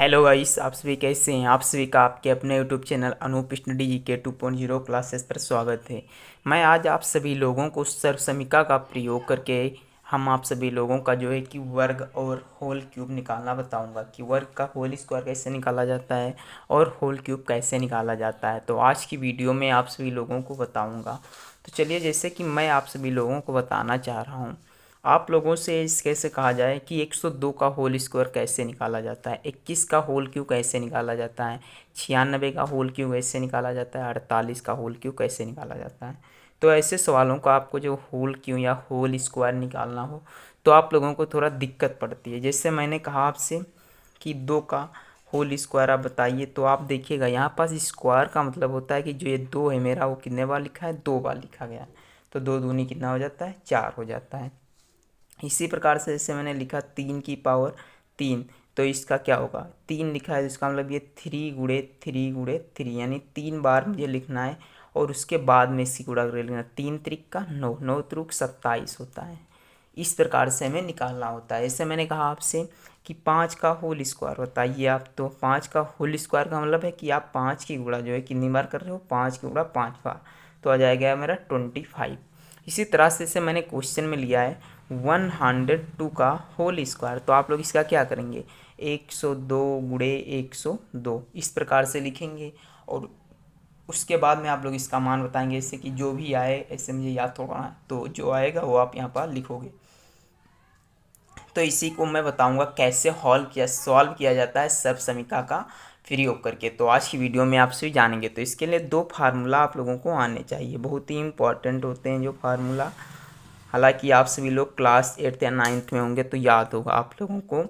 Hello guys, आप सभी कैसे हैं। आप सभी का आपके अपने यूट्यूब चैनल अनूप स्टडी जी के 2.0 क्लासेस पर स्वागत है। मैं आज आप सभी लोगों को सर्वसमीका का प्रयोग करके हम आप सभी लोगों का जो है कि वर्ग और होल क्यूब निकालना बताऊंगा कि वर्ग का होल स्क्वायर कैसे निकाला जाता है और होल क्यूब कैसे निकाला जाता है। तो आज की वीडियो में आप सभी लोगों को बताऊँगा। तो चलिए, जैसे कि मैं आप सभी लोगों को बताना चाह रहा हूँ, आप लोगों से इस कैसे कहा जाए कि 102 का होल स्क्वायर कैसे निकाला जाता है, 21 का होल क्यूब कैसे निकाला जाता है, 96 का होल क्यूब कैसे निकाला जाता है, 48 का होल क्यूब कैसे निकाला जाता है। तो ऐसे सवालों का आपको जो होल क्यूब या होल स्क्वायर निकालना हो तो आप लोगों को थोड़ा दिक्कत पड़ती है। जैसे मैंने कहा आपसे कि 2 का होल स्क्वायर आप बताइए, तो आप देखिएगा यहाँ पास स्क्वायर का मतलब होता है कि जो ये 2 है मेरा वो कितने बार लिखा है, 2 बार लिखा गया है। तो 2 दूनी कितना हो जाता है, 4 हो जाता है। इसी प्रकार से जैसे मैंने लिखा 3 की पावर 3, तो इसका क्या होगा, 3 लिखा है तो इसका मतलब ये 3 × 3 × 3 यानी 3 बार मुझे लिखना है और उसके बाद में इसकी गुणा करके लिखना। 3 × 3 = 9, 9 × 3 = 27 होता है। इस प्रकार से हमें निकालना होता है। जैसे मैंने कहा आपसे कि 5 का होल स्क्वायर बताइए आप, तो 5 का होल स्क्वायर का मतलब है कि आप 5 की गुणा जो है कितनी बार कर रहे हो, 5 की गुणा 5 बार, तो आ जाएगा मेरा 25। इसी तरह से मैंने क्वेश्चन में लिया है 102 का होल स्क्वायर, तो आप लोग इसका क्या करेंगे, 102 × 102 इस प्रकार से लिखेंगे और उसके बाद में आप लोग इसका मान बताएंगे। जैसे कि जो भी आए, ऐसे मुझे याद थोड़ा है, तो जो आएगा वो आप यहाँ पर लिखोगे। तो इसी को मैं बताऊंगा कैसे सॉल्व किया जाता है सर्वसमीका का प्रयोग करके। तो आज की वीडियो में आप सभी जानेंगे। तो इसके लिए 2 फार्मूला आप लोगों को आने चाहिए, बहुत ही इंपॉर्टेंट होते हैं जो फार्मूला। हालांकि आप सभी लोग क्लास 8th या 9th में होंगे तो याद होगा आप लोगों को।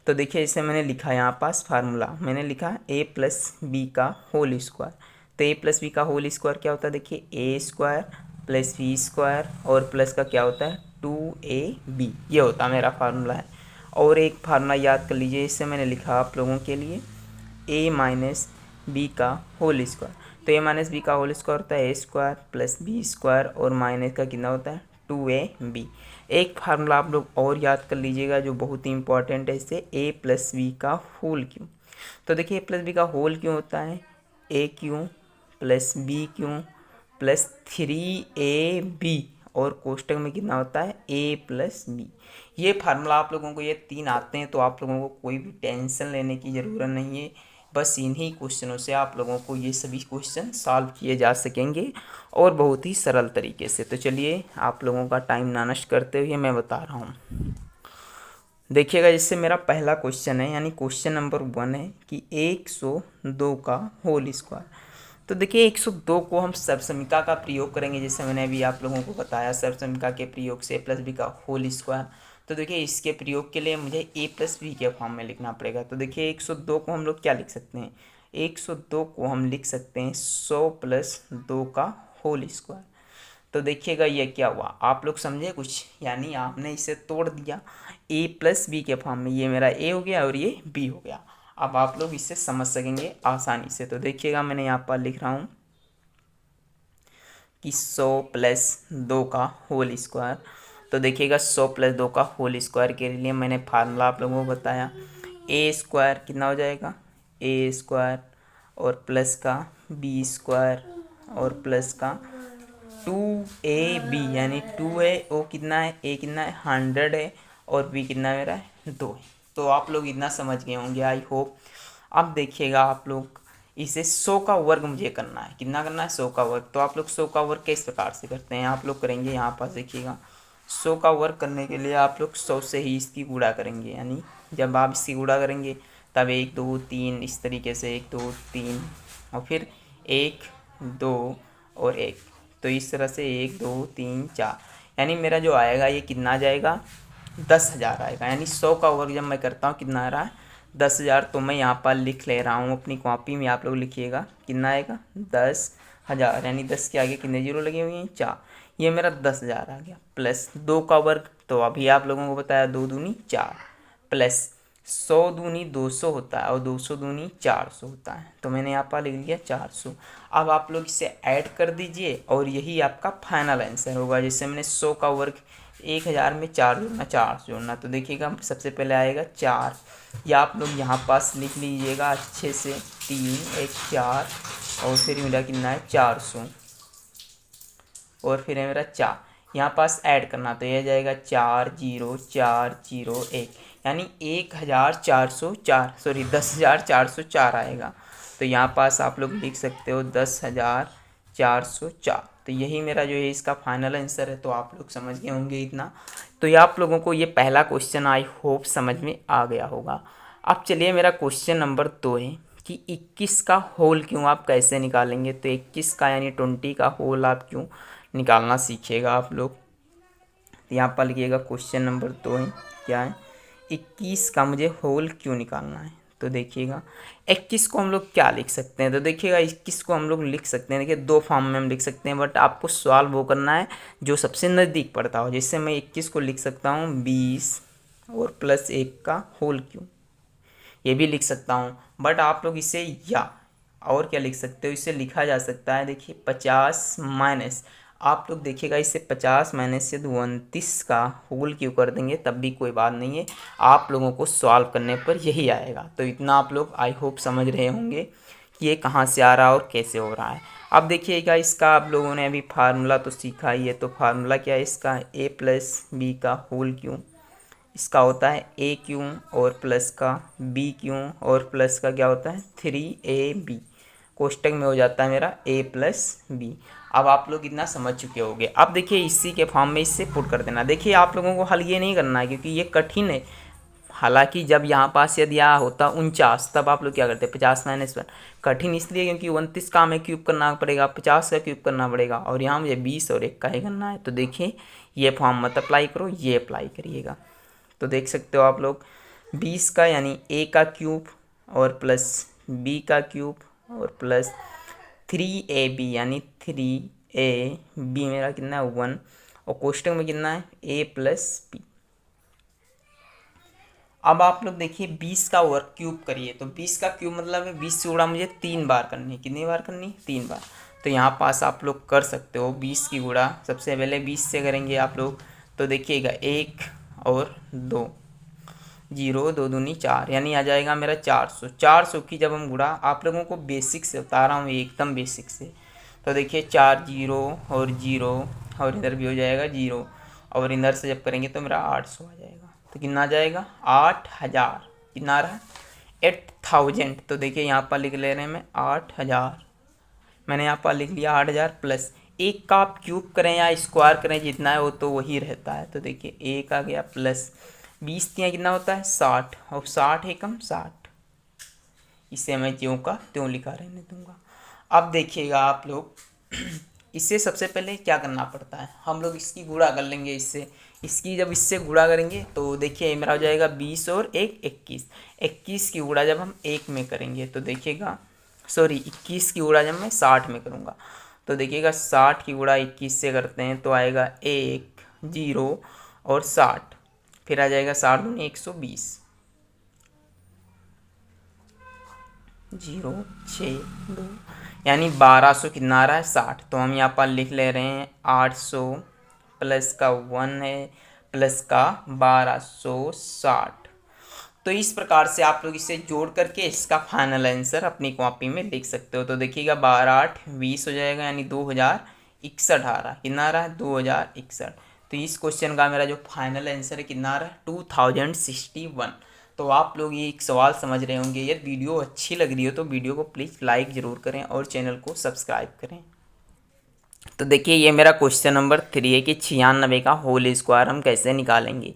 तो देखिए, इसे मैंने लिखा यहाँ पास फार्मूला, मैंने लिखा a+b का होल स्क्वायर। तो a+b का होल स्क्वायर क्या होता है, देखिए a² + b² और प्लस का क्या होता है 2ab, ये होता मेरा फार्मूला है। और एक फार्मूला याद कर लीजिए, इससे मैंने लिखा आप लोगों के लिए a-b का होल स्क्वायर। तो a-b का होल स्क्वायर होता है a² + b² और माइनस का कितना होता है 2ab। एक फार्मूला आप लोग और याद कर लीजिएगा जो बहुत ही इंपॉर्टेंट है, इससे a+b का होल क्यूब। तो देखिए a+b का होल क्यों होता है, a³ + b³ + 3ab और कोष्टक में कितना होता है a+b। ये फार्मूला आप लोगों को ये 3 आते हैं, तो आप लोगों को कोई भी टेंशन लेने की ज़रूरत नहीं है। बस इन्हीं क्वेश्चनों से आप लोगों को ये सभी क्वेश्चन सॉल्व किए जा सकेंगे और बहुत ही सरल तरीके से। तो चलिए, आप लोगों का टाइम ना नष्ट करते हुए मैं बता रहा हूँ। देखिएगा, जिससे मेरा पहला क्वेश्चन है यानी क्वेश्चन नंबर 1 है कि 102 का होल स्क्वायर। तो देखिए 102 को हम सर्वसमीका का प्रयोग करेंगे, जैसे मैंने अभी आप लोगों को बताया सर्वसमीका के प्रयोग से a+b का होल स्क्वायर। तो देखिए इसके प्रयोग के लिए मुझे a+b के फॉर्म में लिखना पड़ेगा। तो देखिए 102 को हम लोग क्या लिख सकते हैं, 102 को हम लिख सकते हैं 100 + 2 का होल स्क्वायर। तो देखिएगा ये क्या हुआ, आप लोग समझे कुछ, यानी आपने इसे तोड़ दिया a+b के फॉर्म में, ये मेरा a हो गया और ये b हो गया। अब आप लोग इससे समझ सकेंगे आसानी से। तो देखिएगा मैंने यहाँ पर लिख रहा हूँ कि 100 + 2 का होल स्क्वायर। तो देखिएगा 100 + 2 का होल स्क्वायर के लिए मैंने फार्मूला आप लोगों को बताया, a² कितना हो जाएगा a² और प्लस का b² और प्लस का 2ab, यानी 2 है वो कितना है, a कितना है 100 है और b कितना मेरा है 2 है। तो आप लोग इतना समझ गए होंगे आई होप। अब देखिएगा आप लोग, इसे 100 का वर्ग मुझे करना है, कितना करना है 100 का वर्ग। तो आप लोग 100 का वर्ग किस प्रकार से करते हैं, आप लोग करेंगे यहाँ पास देखिएगा 100 का वर्ग करने के लिए आप लोग 100 से ही इसकी गुणा करेंगे, यानी जब आप इसकी गुणा करेंगे तब 1 2 3 इस तरीके से 1 2 3 और फिर 1 2 और 1, तो इस तरह से 1 2 3 4, यानी मेरा जो आएगा ये कितना आ जाएगा 10,000 आएगा। यानी 100 का वर्ग जब मैं करता हूँ कितना आ रहा है 10,000। तो मैं यहाँ पर लिख ले रहा हूँ अपनी कॉपी में, आप लोग लिखिएगा कितना आएगा 10,000, यानी 10 के आगे कितने जीरो लगे हुए हैं 4, ये मेरा 10,000 आ गया। प्लस 2 का वर्ग, तो अभी आप लोगों को बताया 2 दूनी 4, प्लस 100 दूनी 200 होता है और 200 दूनी 400 होता है, तो मैंने यहाँ पर लिख लिया 400। अब आप लोग इसे ऐड कर दीजिए और यही आपका फाइनल आंसर होगा। जैसे मैंने 100 का वर्ग 1000 में 4 जोड़ना, 4 जोड़ना, तो देखिएगा सबसे पहले आएगा 4। या आप लोग यहाँ पास लिख लीजिएगा अच्छे से 3 1 4 और फिर मेरा कितना है 400 और फिर है मेरा 4। यहाँ पास ऐड करना तो यह जाएगा 40401 यानी 1404 सॉरी 10,404 आएगा। तो यहाँ पास आप लोग लिख सकते हो 10,404। तो यही मेरा जो है इसका फाइनल आंसर है। तो आप लोग समझ गए होंगे इतना। तो ये आप लोगों को ये पहला क्वेश्चन आई होप समझ में आ गया होगा। अब चलिए मेरा क्वेश्चन नंबर 2 है कि 21 का होल क्यों आप कैसे निकालेंगे। तो 21 का यानी 20 का होल आप क्यों निकालना सीखिएगा आप लोग। तो यहाँ पर लिखिएगा क्वेश्चन नंबर 2 है, क्या है 21 का मुझे होल क्यों निकालना है। तो देखिएगा 21 को हम लोग क्या लिख सकते हैं। तो देखिएगा 21 को हम लोग लिख सकते हैं, देखिए 2 फॉर्म में हम लिख सकते हैं, बट आपको सॉल्व वो करना है जो सबसे नज़दीक पड़ता हो। जैसे मैं 21 को लिख सकता हूँ 20 और प्लस 1 का होल क्यों, ये भी लिख सकता हूँ। बट आप लोग इसे या और क्या लिख सकते हो, इसे लिखा जा सकता है देखिए 50 माइनस, आप लोग देखिएगा इसे 50 माइनस से 29 का होल क्यों कर देंगे तब भी कोई बात नहीं है, आप लोगों को सॉल्व करने पर यही आएगा। तो इतना आप लोग आई होप समझ रहे होंगे कि ये कहाँ से आ रहा है और कैसे हो रहा है। अब देखिएगा इसका आप लोगों ने अभी फार्मूला तो सीखा ही है। तो फार्मूला क्या है इसका, a प्लस बी का होल क्यों, इसका होता है a क्यों और प्लस का b क्यों और प्लस का क्या होता है 3ab, कोष्टक में हो जाता है मेरा a प्लस बी। अब आप लोग इतना समझ चुके होंगे। अब देखिए इसी के फॉर्म में इससे पुट कर देना। देखिए आप लोगों को हल ये नहीं करना है क्योंकि ये कठिन है। हालांकि जब यहाँ पास यदि यहाँ होता 49 तब आप लोग क्या करते 50 माइनस 1, कठिन इसलिए क्योंकि 29 का हमें क्यूब करना पड़ेगा, 50 का क्यूब करना पड़ेगा और यहाँ मुझे 20 और 1 का ही करना है। तो देखिए ये फॉर्म मत अप्लाई करो, ये अप्लाई करिएगा। तो देख सकते हो आप लोग 20 का यानी a का क्यूब और प्लस b का क्यूब और प्लस 3ab यानी 3ab मेरा कितना है 1 और कोष्टक में कितना है a प्लस बी। अब आप लोग देखिए 20 का वर्ग क्यूब करिए। तो 20 का क्यूब मतलब है 20 से गुणा मुझे 3 बार करनी है। कितनी बार करनी है 3 बार। तो यहाँ पास आप लोग कर सकते हो 20 की गुणा सबसे पहले 20 से करेंगे आप लोग। तो देखिएगा 1 और 2 0 2 दूनी 4 यानी आ जाएगा मेरा 400। 400 की जब हम गुणा, आप लोगों को बेसिक से बता रहा हूँ एकदम बेसिक से। तो देखिए 4 0 और 0 और इधर भी हो जाएगा 0 और इधर से जब करेंगे तो मेरा 800 आ जाएगा। तो कितना आ जाएगा 8000, कितना आ रहा है 8000। तो देखिए यहाँ पर लिख ले रहे हैं मैं 8000, मैंने यहाँ पर लिख लिया 8000 प्लस 1 का आप क्यूब करें या स्क्वायर करें जितना है वो तो वही रहता है। तो देखिए 1 आ गया प्लस 20 दिया कितना होता है 60 और 60 एकम 60, इसे मैं ज्यों का त्यों लिखा रहने दूंगा। अब देखिएगा आप लोग इससे सबसे पहले क्या करना पड़ता है, हम लोग इसकी गुणा कर लेंगे इससे। इसकी जब इससे गुणा करेंगे तो देखिए मेरा हो जाएगा 20 और 1 21। 21 की गुणा जब हम 1 में करेंगे तो देखिएगा सॉरी 21 की गुणा जब मैं 60 में करूँगा तो देखिएगा 60 की गुणा 21 से करते हैं तो आएगा 1 0 और 60, फिर आ जाएगा 60 दूनी 120 0 6 2 यानी 1200 कितना आ रहा है 60। तो हम यहाँ पर लिख ले रहे हैं 800 प्लस का 1 है प्लस का 1260। तो इस प्रकार से आप लोग इसे जोड़ करके इसका फाइनल आंसर अपनी कॉपी में लिख सकते हो। तो देखिएगा 12 8 20 हो जाएगा यानी 2061 आ रहा है। कितना आ रहा है 2061। तो इस क्वेश्चन का मेरा जो फाइनल आंसर है कितना आ रहा है 2061। तो आप लोग ये एक सवाल समझ रहे होंगे। यदि वीडियो अच्छी लग रही हो तो वीडियो को प्लीज़ लाइक ज़रूर करें और चैनल को सब्सक्राइब करें। तो देखिए ये मेरा क्वेश्चन नंबर 3 है कि 96 का होल स्क्वायर हम कैसे निकालेंगे।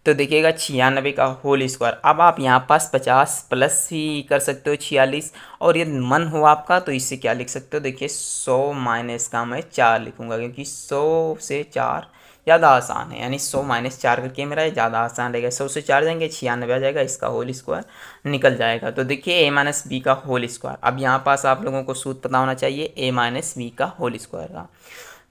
तो देखिएगा 96 का होल स्क्वायर, अब आप यहाँ पास 50 प्लस ही कर सकते हो 46 और ये मन हो आपका तो इससे क्या लिख सकते हो, देखिए 100 माइनस का मैं 4 लिखूँगा क्योंकि 100 से 4 ज़्यादा आसान है, यानी 100 माइनस 4 करके मेरा ये ज़्यादा आसान रहेगा। 100 से 4 जाएंगे 96 आ जाएगा, इसका होल स्क्वायर निकल जाएगा। तो देखिए a माइनस बी का होल स्क्वायर, अब यहाँ पास आप लोगों को सूत्र पता होना चाहिए a माइनस बी का होल स्क्वायर का।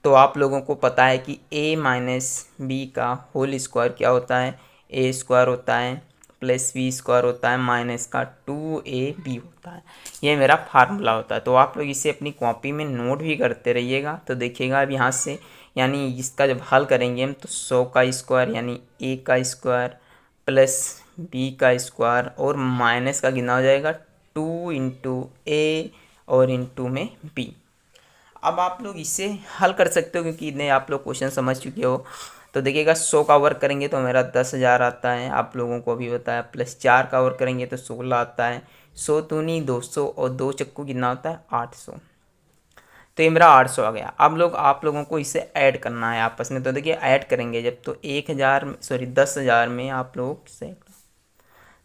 तो आप लोगों को पता है कि a माइनस बी का होल स्क्वायर क्या होता है, a स्क्वायर होता है प्लस बी स्क्वायर होता है माइनस का 2ab होता है। ये मेरा फार्मूला होता है। तो आप लोग इसे अपनी कॉपी में नोट भी करते रहिएगा। तो देखिएगा अब यहाँ से यानी इसका जब हल करेंगे हम तो 100 का स्क्वायर यानी a का स्क्वायर प्लस b का स्क्वायर और माइनस का कितना हो जाएगा 2 इंटू ए और इंटू में b। अब आप लोग इसे हल कर सकते हो क्योंकि इतने आप लोग क्वेश्चन समझ चुके हो। तो देखिएगा 100 का वर्क करेंगे तो मेरा 10,000 आता है, आप लोगों को अभी बताया। प्लस 4 का वर्क करेंगे तो 16 आता है। 100 दूनी 200 और 2 चक्कू कितना होता है 800। तो ये मेरा 800 आ गया। अब लोग आप लोगों को इसे ऐड करना है आपस में। तो देखिए ऐड करेंगे जब तो 10,000 में आप लोग से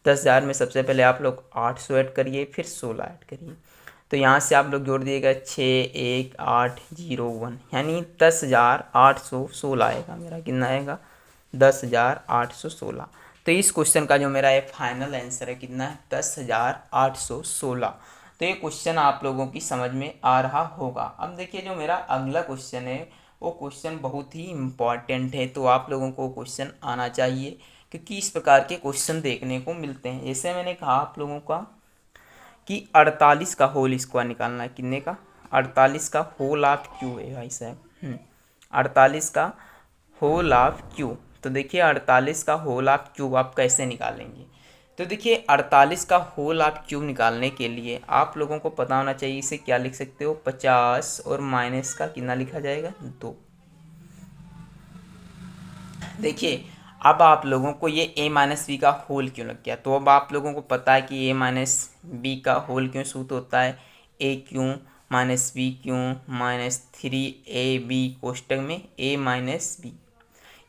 10,000 में सबसे पहले आप लोग 800 ऐड करिए फिर 16 ऐड करिए। तो यहाँ से आप लोग जोड़ दिएगा 61801 यानी 10,816 आएगा। मेरा कितना आएगा 10,816। तो इस क्वेश्चन का जो मेरा ये फाइनल आंसर है कितना है 10,816। तो ये क्वेश्चन आप लोगों की समझ में आ रहा होगा। अब देखिए जो मेरा अगला क्वेश्चन है वो क्वेश्चन बहुत ही इम्पॉर्टेंट है। तो आप लोगों को क्वेश्चन आना चाहिए क्योंकि इस प्रकार के क्वेश्चन देखने को मिलते हैं। जैसे मैंने कहा आप लोगों का कि 48 का होल स्क्वायर निकालना है। कितने का 48 का होल ऑफ क्यू है भाई साहब। 48 का होल ऑफ क्यू। तो देखिए 48 का होल ऑफ क्यूब आप कैसे निकालेंगे। तो देखिए 48 का होल ऑफ क्यूब निकालने के लिए आप लोगों को पता होना चाहिए इसे क्या लिख सकते हो 50 और माइनस का कितना लिखा जाएगा 2। देखिए अब आप लोगों को ये a माइनस बी का होल क्यों लग गया। तो अब आप लोगों को पता है कि a माइनस बी का होल क्यों सूत्र होता है a क्यों माइनस बी क्यों माइनस 3ab कोष्टक में a माइनस बी।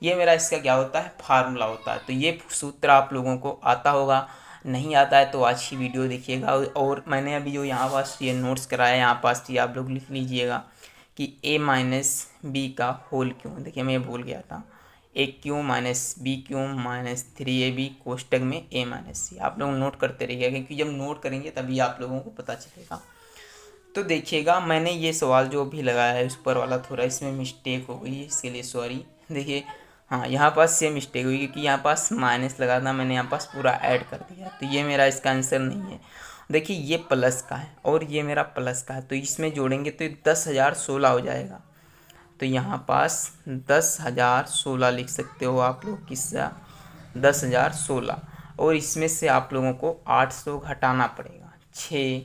ये मेरा इसका क्या होता है फार्मूला होता है। तो ये सूत्र आप लोगों को आता होगा, नहीं आता है तो आज की वीडियो देखिएगा। और मैंने अभी जो यहाँ पास ये नोट्स कराया यहाँ पास ये आप लोग लिख लीजिएगा कि a माइनस बी का होल क्यों। देखिए मैं भूल गया था a cube minus B cube minus 3ab कोष्टक में a माइनस सी। आप लोग नोट करते रहिएगा क्योंकि जब नोट करेंगे तभी आप लोगों को पता चलेगा। तो देखिएगा मैंने ये सवाल जो भी लगाया है उस पर वाला थोड़ा इसमें मिस्टेक हो गई है, इसके लिए सॉरी। देखिए हाँ यहाँ पास से मिस्टेक हुई क्योंकि यहाँ पास माइनस लगा था, मैंने यहाँ पास पूरा ऐड कर दिया। तो ये मेरा इसका आंसर नहीं है। देखिए ये प्लस का है और ये मेरा प्लस का है तो इसमें जोड़ेंगे तो 10,016 हो जाएगा। तो यहाँ पास 10,016 लिख सकते हो आप लोग किसका 10,016। और इसमें से आप लोगों को 800 घटाना पड़ेगा। 6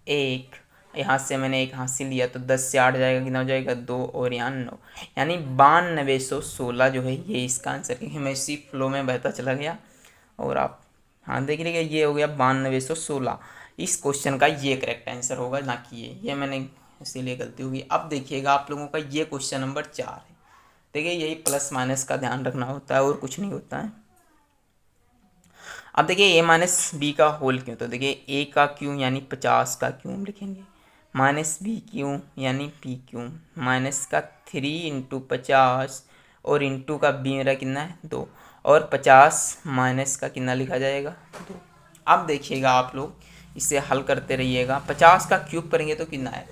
1 यहाँ से मैंने एक हाथ से लिया तो 10 से 8 जाएगा कितना हो जाएगा 2 और यहाँ 9 यानी 9216 जो है ये इसका आंसर। क्योंकि मैं इसी फ्लो में बहता चला गया और आप हाँ देख लीजिए ये हो गया 9216। इस क्वेश्चन का ये करेक्ट आंसर होगा ना कि ये मैंने इसीलिए गलती होगी। अब देखिएगा आप लोगों का ये क्वेश्चन नंबर 4 है। देखिए यही प्लस माइनस का ध्यान रखना होता है और कुछ नहीं होता है। अब देखिए a माइनस बी का होल क्यों। तो देखिए a का क्यों यानी 50 का क्यों लिखेंगे माइनस बी क्यों यानी p क्यों माइनस का 3 इंटू 50 और इंटू का b मेरा कितना है 2 और 50 माइनस का कितना लिखा जाएगा 2। अब देखिएगा आप लोग इसे हल करते रहिएगा। 50 का क्यूब करेंगे तो कितना है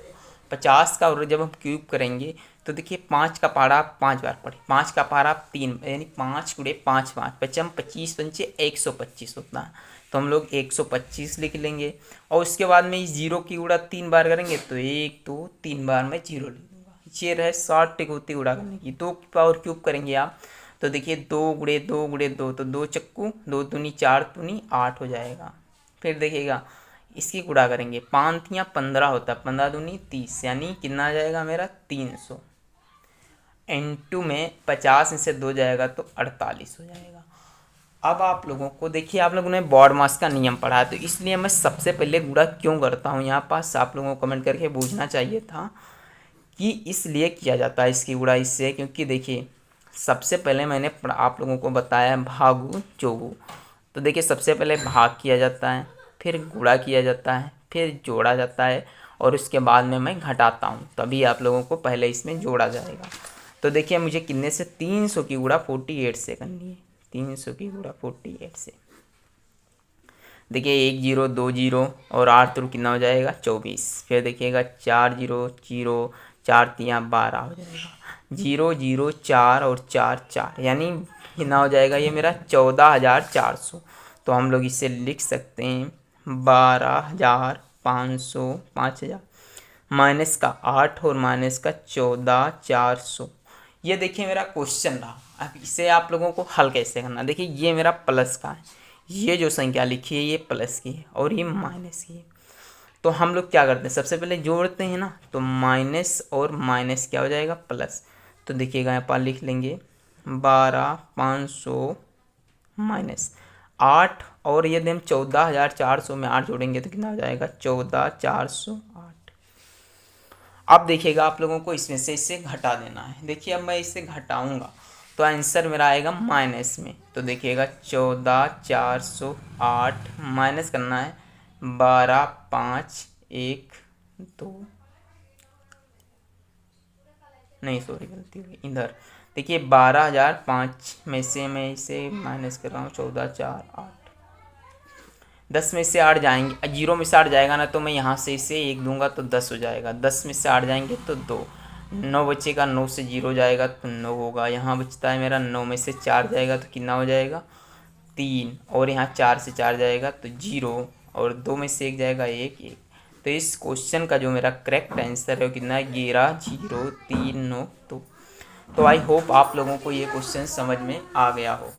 50 का। और जब हम क्यूब करेंगे तो देखिए 5 का पारा आप 5 बार पढ़े, 5 का पारा आप 3 यानी 5 गुणे 5 5 पचम 25 पंचे 125 होता है। तो हम लोग 125 लिख लेंगे और उसके बाद में इस जीरो की गुणा 3 बार करेंगे तो 1 2 3 बार में जीरो लिख दूंगा। ये रहे 60 टिकोती गुणा करने की। 2 की पावर क्यूब करेंगे आप तो देखिए 2 गुणे 2 गुणे 2 तो 2 चक्कू 2 दूनी 4 दूनी 8 हो जाएगा। फिर देखिएगा इसकी गुणा करेंगे 5 या 15 होता है 15 दूनी 30 यानी कितना आ जाएगा मेरा 300 इंटू में 50 में से 2 जाएगा तो 48 हो जाएगा। अब आप लोगों को देखिए आप लोगों ने बॉड मास का नियम पढ़ा है तो इसलिए मैं सबसे पहले गुणा क्यों करता हूँ यहाँ पास आप लोगों को कमेंट करके पूछना चाहिए था कि इसलिए किया जाता है इसकी गुणा इससे। क्योंकि देखिए सबसे पहले मैंने आप लोगों को बताया भागु जोगु। तो देखिए सबसे पहले भाग किया जाता है फिर गुणा किया जाता है फिर जोड़ा जाता है और उसके बाद में मैं घटाता हूँ तभी आप लोगों को पहले इसमें जोड़ा जाएगा। तो देखिए मुझे कितने से 300 की गुणा 48 से करनी है। 300 की गुणा 48 से देखिए 1 0 2 0 और 8 तो कितना हो जाएगा 24। फिर देखिएगा 4 0 0 4 3 12 हो जाएगा 0 0 4 और 4 4 यानी कितना हो जाएगा ये मेरा 14,400। तो हम लोग इसे लिख सकते हैं 12,500 5,000 माइनस का 8 और माइनस का 14,400। ये देखिए मेरा क्वेश्चन रहा। अब इसे आप लोगों को हल कैसे करना, देखिए ये मेरा प्लस का है, ये जो संख्या लिखी है ये प्लस की है और ये माइनस की है। तो हम लोग क्या करते हैं, सबसे पहले जोड़ते हैं ना, तो माइनस और माइनस क्या हो जाएगा प्लस। तो देखिएगा यहाँ पर लिख लेंगे 12,500 माइनस 8 और यदि हम 14,400 में 8 जोड़ेंगे तो कितना हो जाएगा 14,408। अब देखिएगा आप लोगों को इसमें से इसे घटा देना है। देखिए अब मैं इसे घटाऊंगा तो आंसर मेरा आएगा माइनस में। तो देखिएगा 14,408 माइनस करना है 12,512 नहीं सॉरी गलती हो गई इधर। देखिए 12,005 में से मैं इसे माइनस कर रहा हूँ 14,408। 10 में से 8 जाएंगे, 0 में से 8 जाएगा ना, तो मैं यहाँ से इसे 1 दूंगा तो 10 हो जाएगा। 10 में से 8 जाएंगे तो 2, 9 बचेगा, 9 से 0 जाएगा तो 9 होगा। यहाँ बचता है मेरा 9 में से 4 जाएगा तो कितना हो जाएगा 3, और यहाँ 4 से 4 जाएगा तो 0, और 2 में से 1 जाएगा 1 1। तो इस क्वेश्चन का जो मेरा करेक्ट आंसर है वो कितना है 11,0,392। तो आई होप आप लोगों को ये क्वेश्चन समझ में आ गया हो।